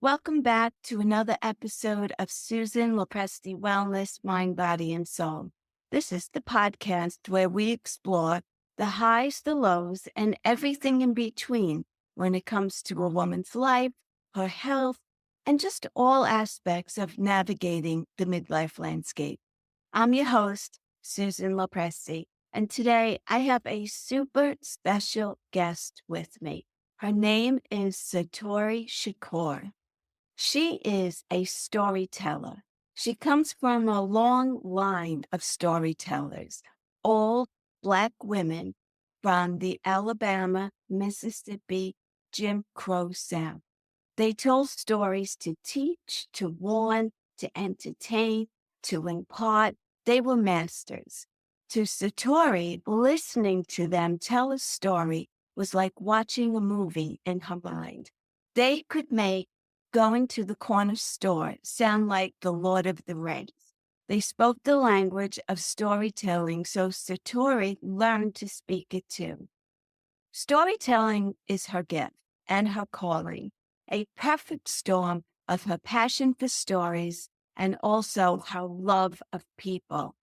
Welcome back to another episode of Susan Lopresti Wellness, Mind, Body, and Soul. This is the podcast where we explore the highs, the lows, and everything in between when it comes to a woman's life, her health, and just all aspects of navigating the midlife landscape. I'm your host, Susan Lopresti, and today I have a super special guest with me. Her name is Satori Shakoor. She is a storyteller. She comes from a long line of storytellers, all Black women from the Alabama, Mississippi, Jim Crow South. They told stories to teach, to warn, to entertain, to impart. They were masters. To Satori, listening to them tell a story was like watching a movie in her mind. They could make going to the corner store sound like the Lord of the Rings. They spoke the language of storytelling, so Satori learned to speak it too. Storytelling is her gift and her calling, a perfect storm of her passion for stories and also her love of people.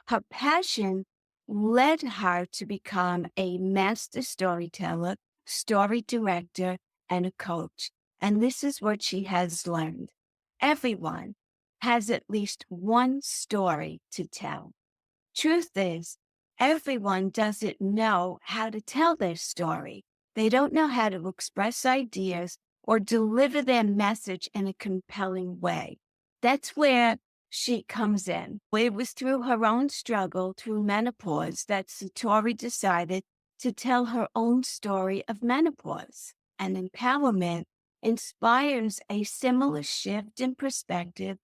Her passion led her to become a master storyteller, story director, and a coach. And this is what she has learned. Everyone has at least one story to tell. Truth is, everyone doesn't know how to tell their story. They don't know how to express ideas or deliver their message in a compelling way. That's where she comes in. It was through her own struggle through menopause that Satori decided to tell her own story of menopause. And empowerment inspires a similar shift in perspective,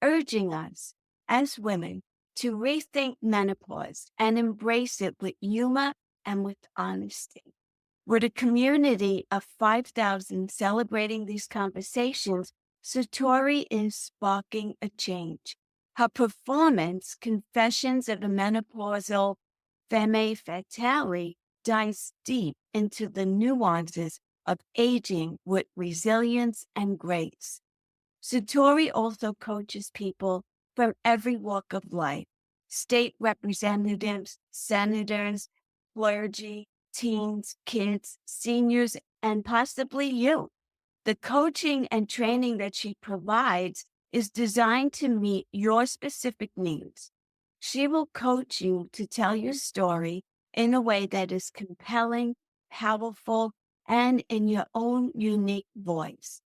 urging us as women to rethink menopause and embrace it with humor and with honesty. With a community of 5,000 celebrating these conversations, Satori is sparking a change. Her performance, Confessions of a Menopausal Femme Fatale, dives deep into the nuances of aging with resilience and grace. Satori also coaches people from every walk of life: state representatives, senators, clergy, teens, kids, seniors, and possibly you. The coaching and training that she provides is designed to meet your specific needs. She will coach you to tell your story in a way that is compelling, powerful, and in your own unique voice.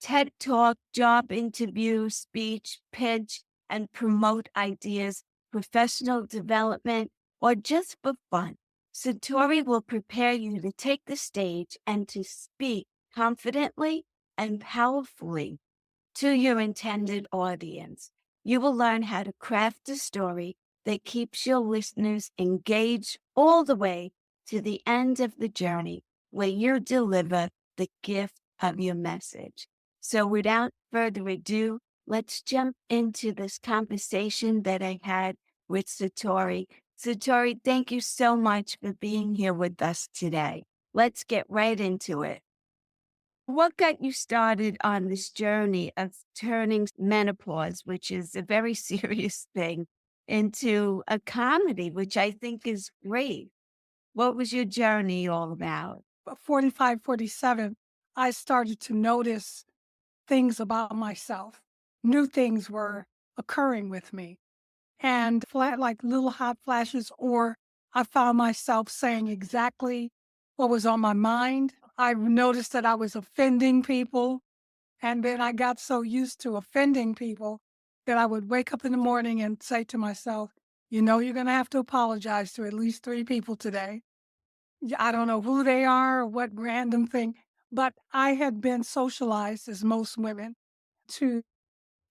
TED Talk, job interview, speech, pitch, and promote ideas, professional development, or just for fun. Satori will prepare you to take the stage and to speak confidently and powerfully to your intended audience. You will learn how to craft a story that keeps your listeners engaged all the way to the end of the journey, where you deliver the gift of your message. So without further ado, let's jump into this conversation that I had with Satori. Satori, thank you so much for being here with us today. Let's get right into it. What got you started on this journey of turning menopause, which is a very serious thing, into a comedy, which I think is great? What was your journey all about? 45, 47, I started to notice things about myself. New things were occurring with me and like little hot flashes, or I found myself saying exactly what was on my mind. I noticed that I was offending people. And then I got so used to offending people that I would wake up in the morning and say to myself, you're going to have to apologize to at least three people today. Yeah, I don't know who they are or what random thing, but I had been socialized, as most women, to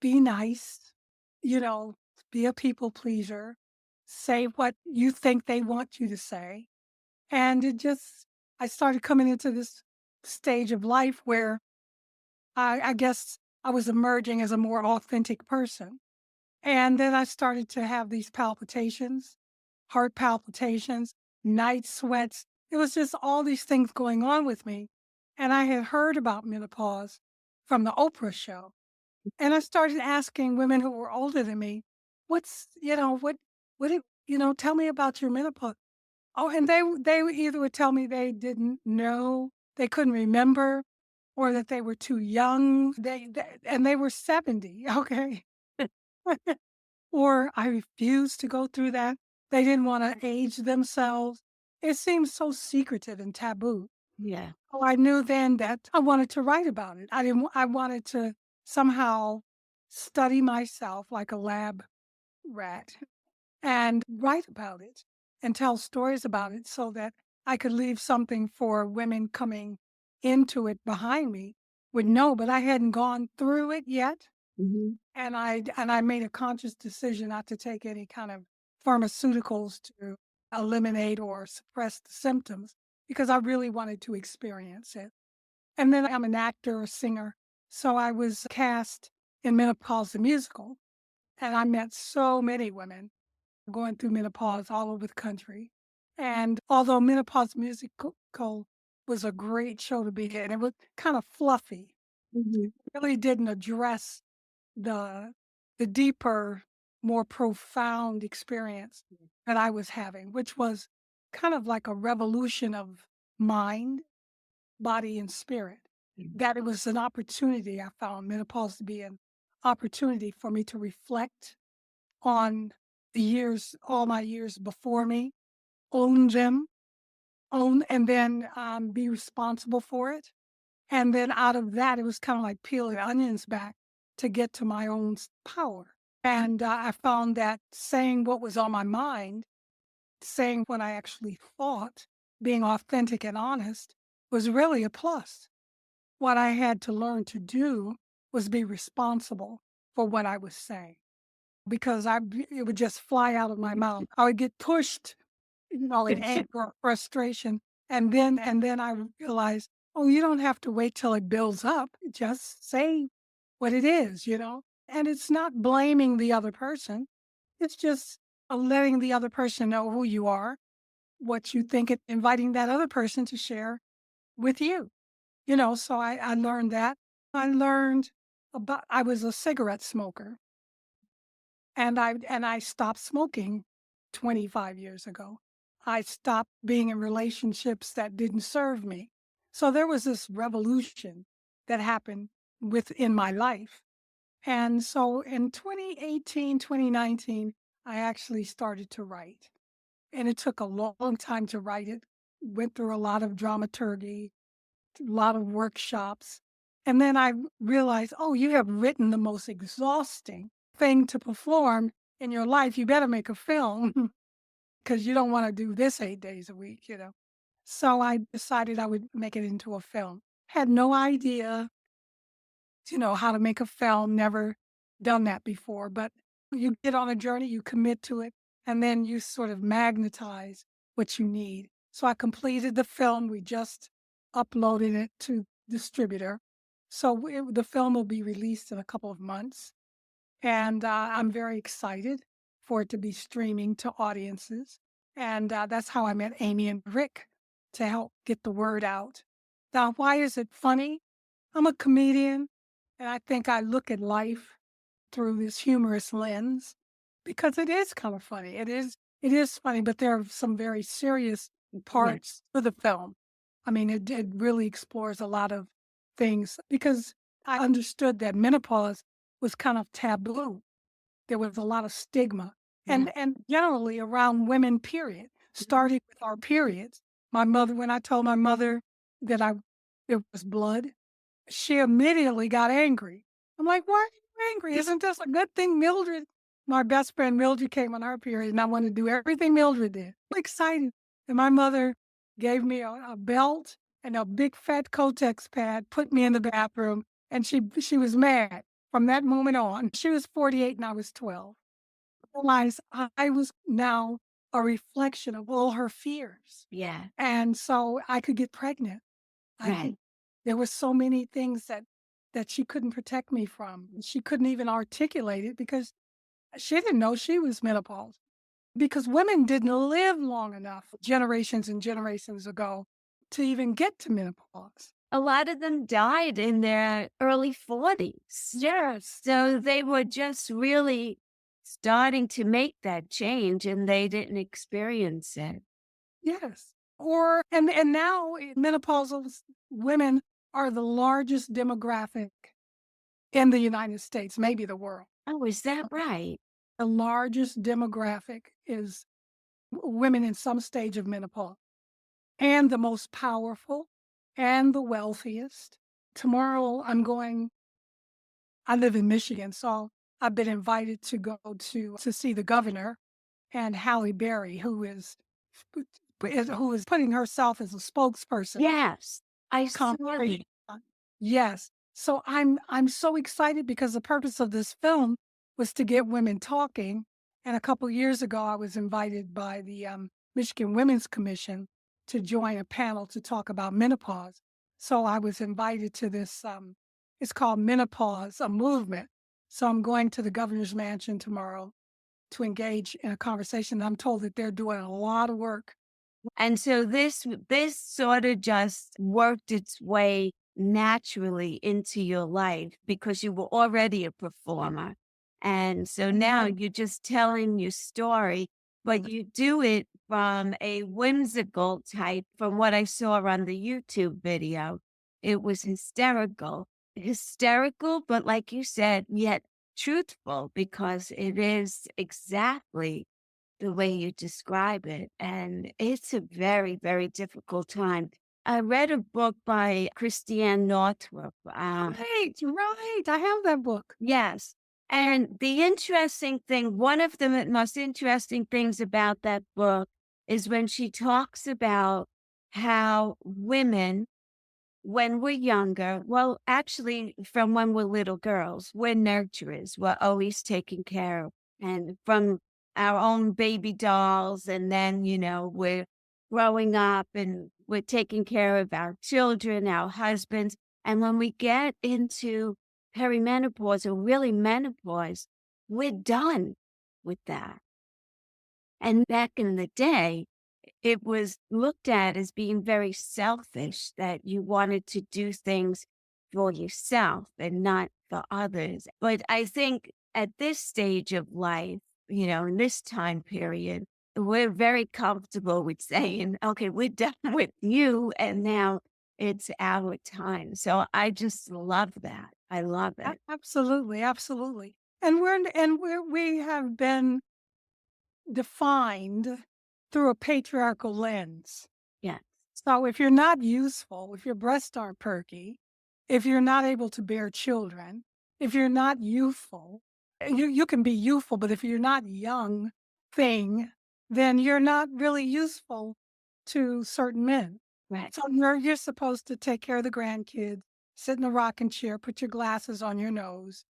be nice, you know, be a people pleaser, say what you think they want you to say. And I started coming into this stage of life where I guess I was emerging as a more authentic person. And then I started to have these palpitations, heart palpitations, night sweats. It was just all these things going on with me. And I had heard about menopause, from the Oprah show. And I started asking women who were older than me, what's, tell me about your menopause. Oh, and they would either would tell me they didn't know, they couldn't remember, or that they were too young. And they were 70, okay? Or I refused to go through that. They didn't wanna age themselves. It seemed so secretive and taboo. Yeah. Oh, I knew then that I wanted to write about it. I wanted to somehow study myself like a lab rat and write about it and tell stories about it so that I could leave something for women coming into it behind me would know, but I hadn't gone through it yet. Hmm. And I made a conscious decision not to take any kind of pharmaceuticals to eliminate or suppress the symptoms because I really wanted to experience it. And then I'm an actor, a singer. So I was cast in Menopause the musical, and I met so many women going through menopause all over the country. And although Menopause Musical was a great show to be in, it was kind of fluffy. Hmm. Really didn't address the the deeper, more profound experience that I was having, which was kind of like a revolution of mind, body, and spirit. That it was an opportunity. I found menopause to be an opportunity for me to reflect on all my years before me, own them, and then be responsible for it. And then out of that, it was kind of like peeling onions back to get to my own power. And I found that saying what was on my mind, saying what I actually thought, being authentic and honest was really a plus. What I had to learn to do was be responsible for what I was saying because it would just fly out of my mouth. I would get pushed, in anger or frustration. And then I realized, oh, you don't have to wait till it builds up. Just say what it is. And it's not blaming the other person. It's just letting the other person know who you are, what you think, inviting that other person to share with you. So I learned that. I learned I was a cigarette smoker and I stopped smoking 25 years ago. I stopped being in relationships that didn't serve me. So there was this revolution that happened within my life. And so in 2018, 2019, I actually started to write. And it took a long time to write it. Went through a lot of dramaturgy, a lot of workshops. And then I realized, oh, you have written the most exhausting thing to perform in your life. You better make a film because you don't want to do this 8 days a week. So I decided I would make it into a film. Had no idea, how to make a film, never done that before. But you get on a journey, you commit to it, and then you sort of magnetize what you need. So I completed the film. We just uploaded it to distributor. So the film will be released in a couple of months. And I'm very excited for it to be streaming to audiences. And that's how I met Amy and Rick to help get the word out. Now, why is it funny? I'm a comedian, and I think I look at life through this humorous lens because it is kind of funny. It is funny, but there are some very serious Yeah. parts to the film. I mean, it really explores a lot of things because I understood that menopause was kind of taboo. There was a lot of stigma Yeah. and generally around women, period, starting with our periods. When I told my mother that it was blood, she immediately got angry. I'm like, "Why are you angry? Isn't this a good thing?" My best friend Mildred came on her period, and I wanted to do everything Mildred did. I'm excited. And my mother gave me a belt and a big fat Kotex pad, put me in the bathroom, and she was mad from that moment on. She was 48 and I was 12. I realized I was now a reflection of all her fears. Yeah. And so I could get pregnant. I could Right. There were so many things that she couldn't protect me from. She couldn't even articulate it because she didn't know she was menopause. Because women didn't live long enough generations and generations ago to even get to menopause. a lot of them died in their early 40s. Yes. So they were just really starting to make that change and they didn't experience it. Yes. Or and now menopausal women are the largest demographic in the United States, maybe the world. Oh, is that right? The largest demographic is women in some stage of menopause, and the most powerful and the wealthiest. Tomorrow I live in Michigan, so I've been invited to go to see the governor and Halle Berry, who is putting herself as a spokesperson. Yes, I saw Conversation. that. Yes. So I'm so excited because the purpose of this film was to get women talking. And a couple years ago, I was invited by the Michigan Women's Commission to join a panel to talk about menopause. So I was invited to this. It's called Menopause, a movement. So I'm going to the governor's mansion tomorrow to engage in a conversation. I'm told that they're doing a lot of work. And so this sort of just worked its way naturally into your life because you were already a performer. And so now Right. you're just telling your story, but you do it from a whimsical type from what I saw on the YouTube video. It was hysterical. Hysterical, but like you said, yet truthful because it is exactly the way you describe it. And it's a very, very difficult time. I read a book by Christiane Northrup. Right, right. I have that book. Yes. And the interesting thing, one of the most interesting things about that book is when she talks about how women when we're younger, well, actually, from when we're little girls, we're nurturers. We're always taking care of, and from our own baby dolls, and then, we're growing up and we're taking care of our children, our husbands. And when we get into perimenopause or really menopause, we're done with that. And back in the day, it was looked at as being very selfish that you wanted to do things for yourself and not for others. But I think at this stage of life, in this time period, we're very comfortable with saying, okay, we're done with you and now it's our time. So I just love that. I love it. Absolutely, absolutely. We have been defined through a patriarchal lens. Yeah. So if you're not useful, if your breasts aren't perky, if you're not able to bear children, if you're not youthful, you can be youthful, but if you're not young thing, then you're not really useful to certain men. Right. So you're supposed to take care of the grandkids, sit in a rocking chair, put your glasses on your nose,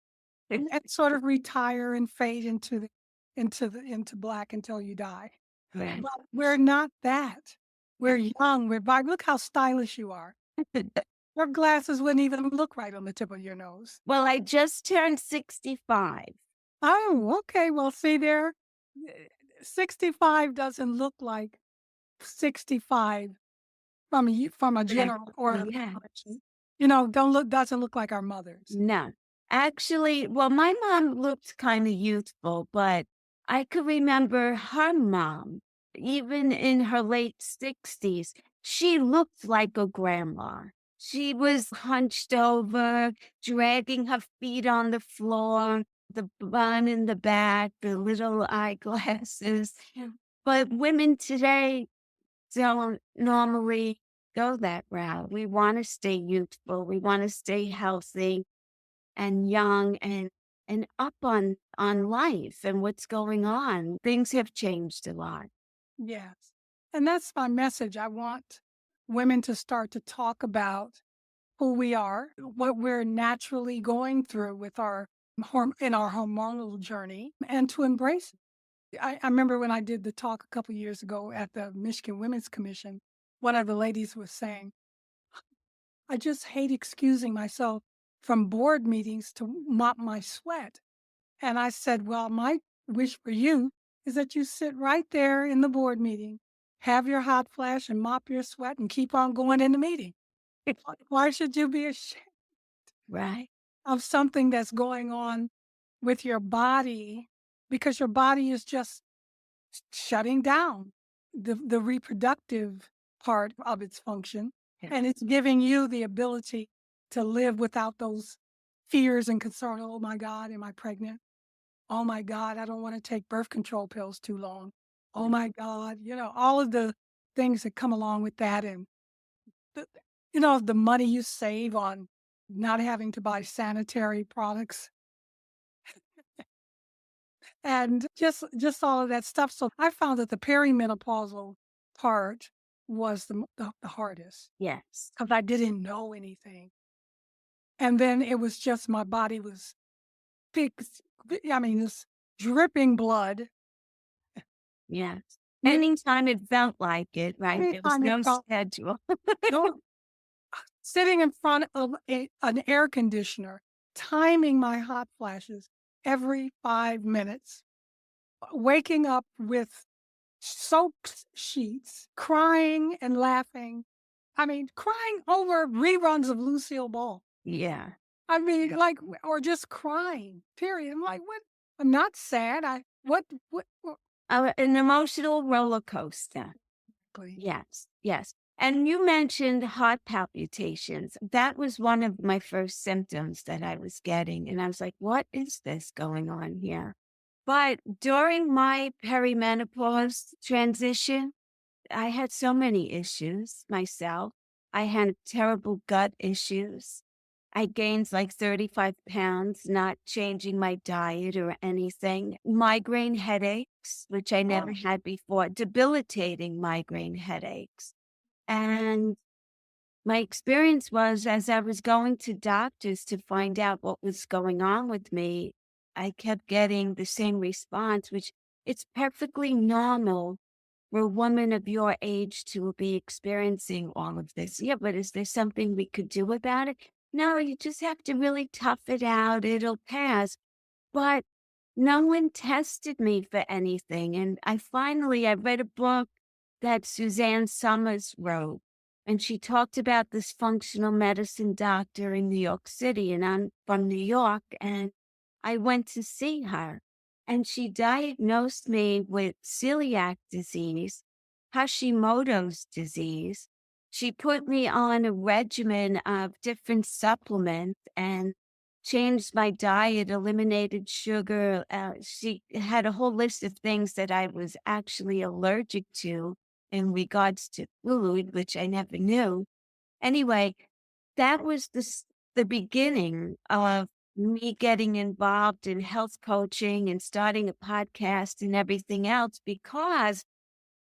and sort of retire and fade into black until you die. Right. But we're not that. We're young, we're vibrant. Look how stylish you are. Your glasses wouldn't even look right on the tip of your nose. Well, I just turned 65. Oh, okay. Well, see there, 65 doesn't look like 65 from a general order of Yeah. operation. Doesn't look like our mothers. No. Actually, well, my mom looked kind of youthful, but I could remember her mom, even in her late 60s, she looked like a grandma. She was hunched over, dragging her feet on the floor, the bun in the back, the little eyeglasses. Yeah. But women today don't normally go that route. We want to stay youthful. We want to stay healthy and young and up on life and what's going on. Things have changed a lot. Yes. And that's my message. I want women to start to talk about who we are, what we're naturally going through with in our hormonal journey, and to embrace it. I remember when I did the talk a couple years ago at the Michigan Women's Commission, one of the ladies was saying, I just hate excusing myself from board meetings to mop my sweat. And I said, well, my wish for you is that you sit right there in the board meeting, have your hot flash and mop your sweat and keep on going in the meeting. Why should you be ashamed Right. of something that's going on with your body? Because your body is just shutting down the reproductive part of its function, Yeah. and it's giving you the ability to live without those fears and concern. Oh my God, am I pregnant? Oh my God, I don't want to take birth control pills too long. Oh my God, all of the things that come along with that, and the, the money you save on not having to buy sanitary products and just all of that stuff. So I found that the perimenopausal part was the hardest Yes. because I didn't know anything. And then it was just my body was big, I mean, this dripping blood. Yes. Yeah, Anytime it felt like it, right? There was anytime it no felt schedule. no, sitting in front of an air conditioner, timing my hot flashes every 5 minutes, waking up with soaked sheets, crying and laughing. I mean, crying over reruns of Lucille Ball. Yeah. I mean, like, or just crying, period. I'm like, what? I'm not sad. What An emotional roller coaster. exactly? Yes, yes. And you mentioned heart palpitations. That was one of my first symptoms that I was getting. And I was like, what is this going on here? But during my perimenopause transition, I had so many issues myself. I had terrible gut issues. I gained like 35 pounds, not changing my diet or anything. Migraine headaches, which I never Oh, had before, debilitating migraine headaches. And my experience was as I was going to doctors to find out what was going on with me, I kept getting the same response, which it's perfectly normal for a woman of your age to be experiencing all of this. Yeah, but is there something we could do about it? No, you just have to really tough it out. It'll pass. But no one tested me for anything. And I read a book that Suzanne Summers wrote, and she talked about this functional medicine doctor in New York City. And I'm from New York, and I went to see her, and she diagnosed me with celiac disease, Hashimoto's disease. She put me on a regimen of different supplements and changed my diet, eliminated sugar. She had a whole list of things that I was actually allergic to in regards to food, which I never knew. Anyway, that was the beginning of me getting involved in health coaching and starting a podcast and everything else because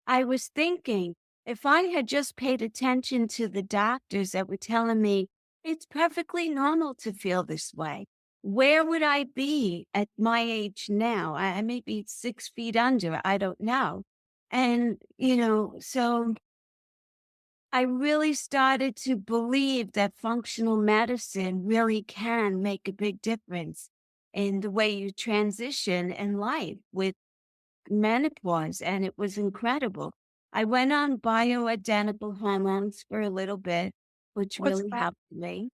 I was thinking, if I had just paid attention to the doctors that were telling me it's perfectly normal to feel this way, where would I be at my age now? I may be 6 feet under, I don't know. And, so I really started to believe that functional medicine really can make a big difference in the way you transition in life with menopause, and it was incredible. I went on bioidentical hormones for a little bit, which what's really that? helped me.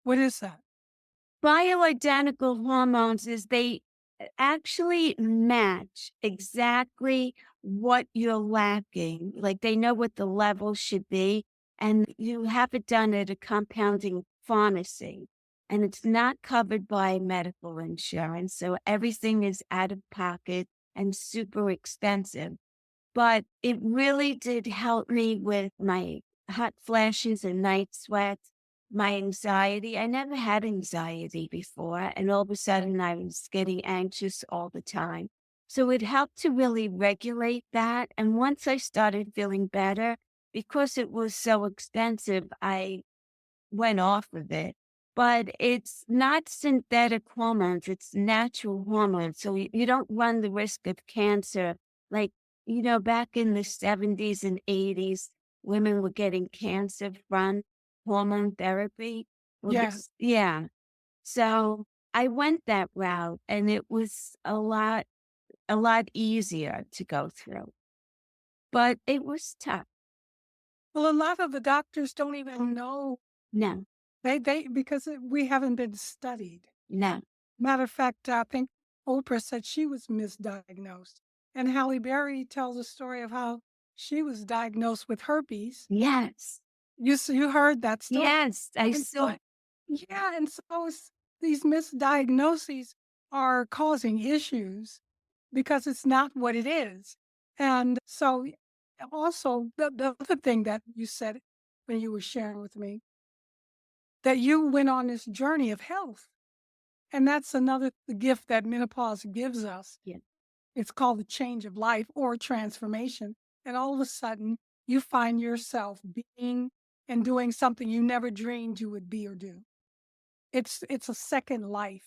What is that? Bioidentical hormones is they actually match exactly what you're lacking. Like they know what the level should be, and you have it done at a compounding pharmacy. And it's not covered by medical insurance. So everything is out of pocket and super expensive. But it really did help me with my hot flashes and night sweats, my anxiety. I never had anxiety before, and all of a sudden I was getting anxious all the time. So it helped to really regulate that. And once I started feeling better, because it was so expensive, I went off of it. But it's not synthetic hormones, it's natural hormones. So you don't run the risk of cancer. Like, back in the 70s and 80s, women were getting cancer from hormone therapy. Well, Yes. yeah. So I went that route and it was a lot easier to go through, but it was tough. Well, a lot of the doctors don't even know. No, Because we haven't been studied. no. Matter of fact, I think Oprah said she was misdiagnosed. And Halle Berry tells a story of how she was diagnosed with herpes. Yes. You heard that story. Yes, I And saw so, yeah, and so these misdiagnoses are causing issues because it's not what it is. And so, also, the other thing that you said when you were sharing with me, that you went on this journey of health. And that's another gift that menopause gives us. yeah. It's called the change of life or transformation. And all of a sudden, you find yourself being and doing something you never dreamed you would be or do. It's a second life.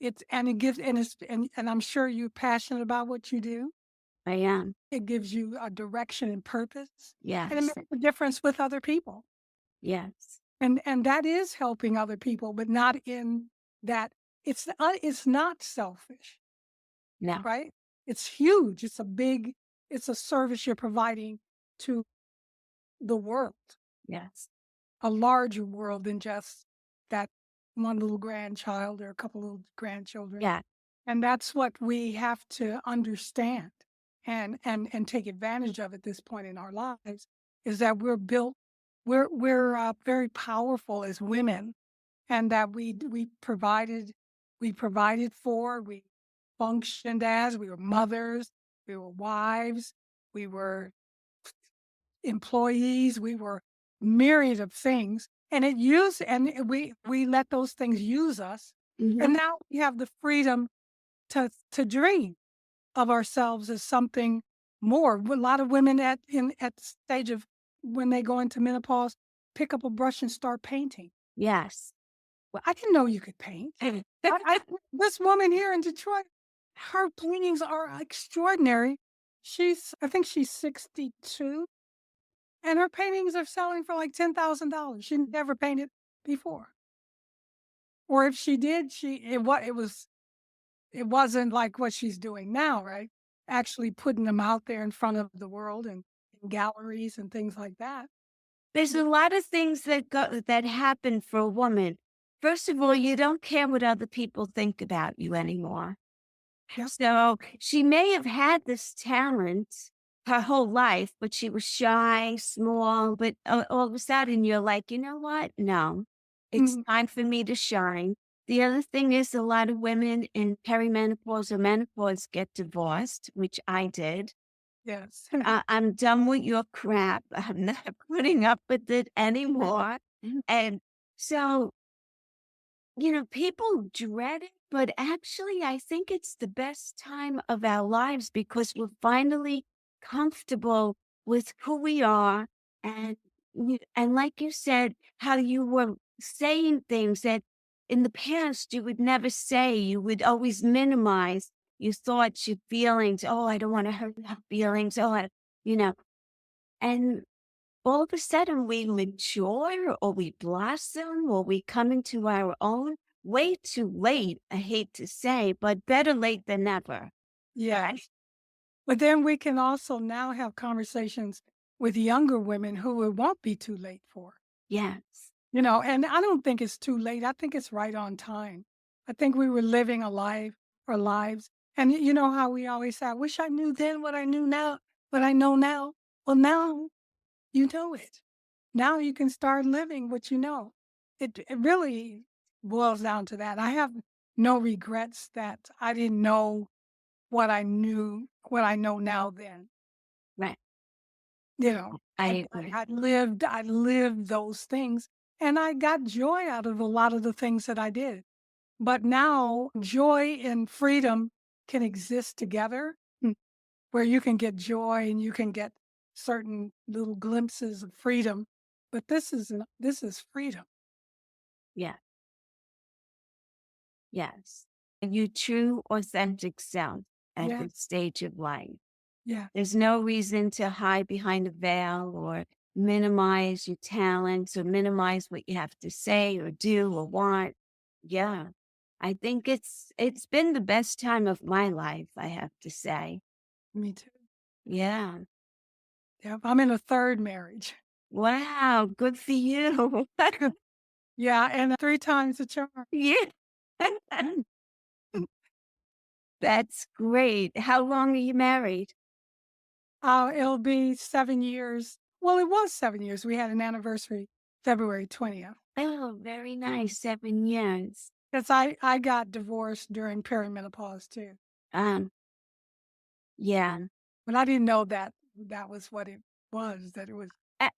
It gives and I'm sure you're passionate about what you do. I am. It gives you a direction and purpose, and it Yes, makes a difference with other people. yes. And that is helping other people, but not in that it's not selfish. No, Right? It's huge. It's a service you're providing to the world, yes. a larger world than just that one little grandchild or a couple little grandchildren. Yeah. And that's what we have to understand and take advantage of at this point in our lives is that we're very powerful as women and that we provided for, we functioned as, we were mothers, we were wives, we were employees, we were myriad of things, and we let those things use us, Mhm. and now we have the freedom to dream of ourselves as something more. A lot of women at the stage of when they go into menopause pick up a brush and start painting. Yes. Well, I didn't know you could paint. I this woman here in Detroit, her paintings are extraordinary. I think she's 62, and her paintings are selling for like $10,000. She never painted before, or if she did, it wasn't like what she's doing now, right? Actually putting them out there in front of the world and in galleries and things like that. There's a lot of things that happen for a woman. First of all, you don't care what other people think about you anymore. Yep. So she may have had this talent her whole life, but she was shy, small. But all of a sudden, you're like, you know what? No, it's Mhm. time for me to shine. The other thing is, a lot of women in perimenopause or menopause get divorced, which I did. Yes. I'm done with your crap. I'm not putting up with it anymore. And so people dread it, but actually, I think it's the best time of our lives because we're finally comfortable with who we are. And, and like you said, how you were saying things that in the past you would never say, you would always minimize your thoughts, your feelings. Oh, I don't want to hurt her feelings. You know, and all of a sudden we mature or we blossom or we come into our own way too late. I hate to say, but better late than never. Right? Yes. But then we can also now have conversations with younger women who it won't be too late for. Yes. And I don't think it's too late. I think it's right on time. I think we were living our lives. And you know how we always say, I wish I knew then what I knew now, what I know now. Well, now you know it. Now you can start living what you know. It really boils down to that. I have no regrets that I didn't know what I know now then. Right. You know, I agree. I lived those things and I got joy out of a lot of the things that I did. But now joy and freedom can exist together where you can get joy and you can get certain little glimpses of freedom. But this is freedom. Yeah. Yes. And your true authentic self at this Yes. stage of life. Yeah. There's no reason to hide behind a veil or minimize your talents or minimize what you have to say or do or want. Yeah. I think it's been the best time of my life, I have to say. Me too. Yeah. Yep. I'm in a third marriage. Wow, good for you. Yeah, and 3 times the charm. Yeah. That's great. How long are you married? It'll be 7 years. Well, it was 7 years. We had an anniversary February 20th. Oh, very nice. 7 years. 'Cause I got divorced during perimenopause too, Um, yeah. but I didn't know that that was what it was, that it was.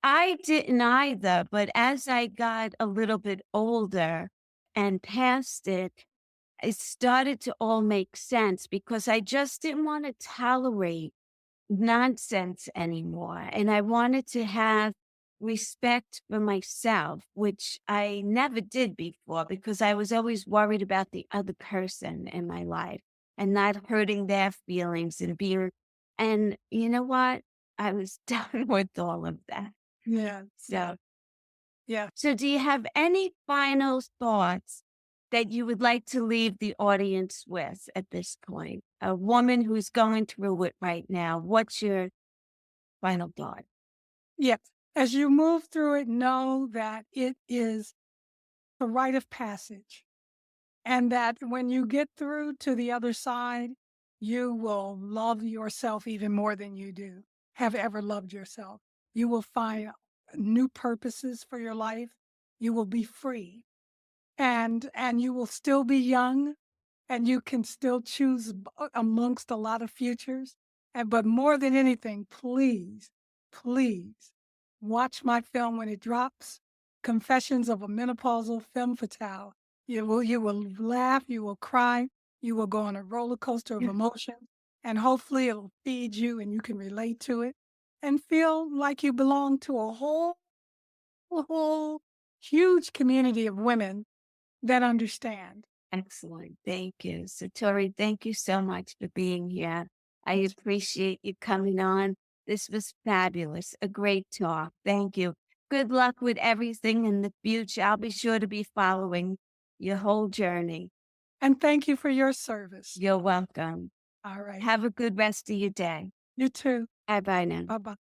I didn't either, but as I got a little bit older and past it started to all make sense because I just didn't want to tolerate nonsense anymore. And I wanted to have respect for myself, which I never did before because I was always worried about the other person in my life and not hurting their feelings and being, and you know what? I was done with all of that. Yeah, So, yeah. so do you have any final thoughts that you would like to leave the audience with at this point? A woman who's going through it right now, what's your final thought? Yes. As you move through it, know that it is a rite of passage, and that when you get through to the other side, you will love yourself even more than you do have ever loved yourself. You will find new purposes for your life. You will be free, and you will still be young, and you can still choose amongst a lot of futures. And but more than anything, please, please watch my film when it drops. Confessions of a Menopausal Femme Fatale. You will laugh, you will cry, you will go on a roller coaster of emotion, and hopefully it'll feed you and you can relate to it and feel like you belong to a whole huge community of women that understand. Excellent. Thank you. Satori, thank you so much for being here. I appreciate you coming on. This was fabulous. A great talk. Thank you. Good luck with everything in the future. I'll be sure to be following your whole journey. And thank you for your service. You're welcome. All right. Have a good rest of your day. You too. Bye bye now. Bye bye.